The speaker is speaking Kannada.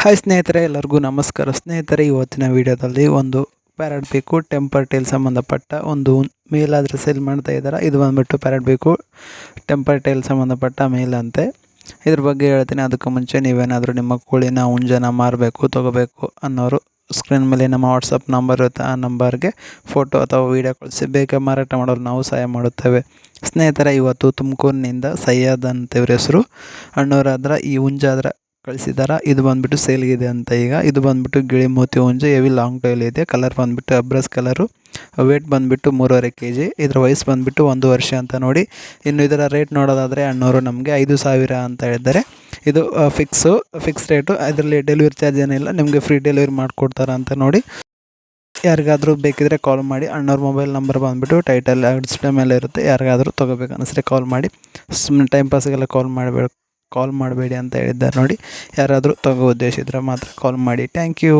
ಹಾಯ್ ಸ್ನೇಹಿತರೆ, ಎಲ್ಲರಿಗೂ ನಮಸ್ಕಾರ. ಸ್ನೇಹಿತರೆ, ಇವತ್ತಿನ ವಿಡಿಯೋದಲ್ಲಿ ಒಂದು ಪ್ಯಾರಟ್ ಬೇಕು ಟೆಂಪರ್ ಟೇಲ್ ಸಂಬಂಧಪಟ್ಟ ಒಂದು ಮೇಲಾದರೆ ಸೇಲ್ ಮಾಡ್ತಾ ಇದ್ದಾರೆ. ಇದು ಬಂದುಬಿಟ್ಟು ಪ್ಯಾರಟ್ ಬೇಕು ಟೆಂಪರ್ ಟೇಲ್ ಸಂಬಂಧಪಟ್ಟ ಮೇಲ್ ಅಂತೆ. ಇದ್ರ ಬಗ್ಗೆ ಹೇಳ್ತೀನಿ. ಅದಕ್ಕೂ ಮುಂಚೆ ನೀವೇನಾದರೂ ನಿಮ್ಮ ಕೋಳಿನ ಹುಂಜನ ಮಾರಬೇಕು ತೊಗೋಬೇಕು ಅನ್ನೋರು ಸ್ಕ್ರೀನ್ ಮೇಲೆ ನಮ್ಮ ವಾಟ್ಸಪ್ ನಂಬರ್ ಇರುತ್ತೆ. ಆ ನಂಬರ್ಗೆ ಫೋಟೋ ಅಥವಾ ವೀಡಿಯೋ ಕಳಿಸಿ ಬೇಗ ಮಾರಾಟ ಮಾಡೋರು ನಾವು ಸಹಾಯ ಮಾಡುತ್ತೇವೆ. ಸ್ನೇಹಿತರೆ, ಇವತ್ತು ತುಮಕೂರಿನಿಂದ ಸಯ್ಯದ್ ಅಂತ ಇವ್ರ ಹೆಸರು. ಅಣ್ಣವರಾದ್ರೆ ಈ ಹುಂಜಾದ್ರೆ ಕಳಿಸಿದ್ದಾರೆ. ಇದು ಬಂದುಬಿಟ್ಟು ಸೇಲ್ಗಿದೆ ಅಂತ. ಈಗ ಇದು ಬಂದುಬಿಟ್ಟು ಗಿಳಿ ಮೋತಿ ಹುಂಜು, ಹೆವಿ ಲಾಂಗ್ ಟೈಲ್ ಇದೆ. ಕಲರ್ ಬಂದುಬಿಟ್ಟು ಅಬ್ರಸ್ ಕಲರು. ವೇಟ್ ಬಂದುಬಿಟ್ಟು 3.5 kg. ಇದರ ವಯಸ್ಸು ಬಂದುಬಿಟ್ಟು 1 ವರ್ಷ ಅಂತ ನೋಡಿ. ಇನ್ನು ಇದರ ರೇಟ್ ನೋಡೋದಾದರೆ ಅಣ್ಣವರು ನಮಗೆ 5,000 ಅಂತ ಹೇಳಿದ್ದಾರೆ. ಇದು ಫಿಕ್ಸ್ ರೇಟು. ಅದರಲ್ಲಿ ಡೆಲಿವರಿ ಚಾರ್ಜ್ ಏನಿಲ್ಲ, ನಿಮಗೆ ಫ್ರೀ ಡೆಲಿವರಿ ಮಾಡಿಕೊಡ್ತಾರೆ ಅಂತ ನೋಡಿ. ಯಾರಿಗಾದರೂ ಬೇಕಿದ್ರೆ ಕಾಲ್ ಮಾಡಿ. ಅಣ್ಣವ್ರ ಮೊಬೈಲ್ ನಂಬರ್ ಬಂದುಬಿಟ್ಟು ಟೈಟಲ್ ಡಿಸ್ಪ್ಲೇ ಮೇಲೆ ಇರುತ್ತೆ. ಯಾರಿಗಾದರೂ ತೊಗೋಬೇಕು ಅನ್ನಿಸ್ರೆ ಕಾಲ್ ಮಾಡಿ. ಸುಮ್ಮನೆ ಟೈಮ್ ಪಾಸಿಗೆಲ್ಲ ಕಾಲ್ ಮಾಡಬೇಡಿ ಅಂತ ಹೇಳಿದ್ದಾರೆ ನೋಡಿ. ಯಾರಾದರೂ ತೊಗೋ ಉದ್ದೇಶ ಇದ್ದರೆ ಮಾತ್ರ ಕಾಲ್ ಮಾಡಿ. Thank you.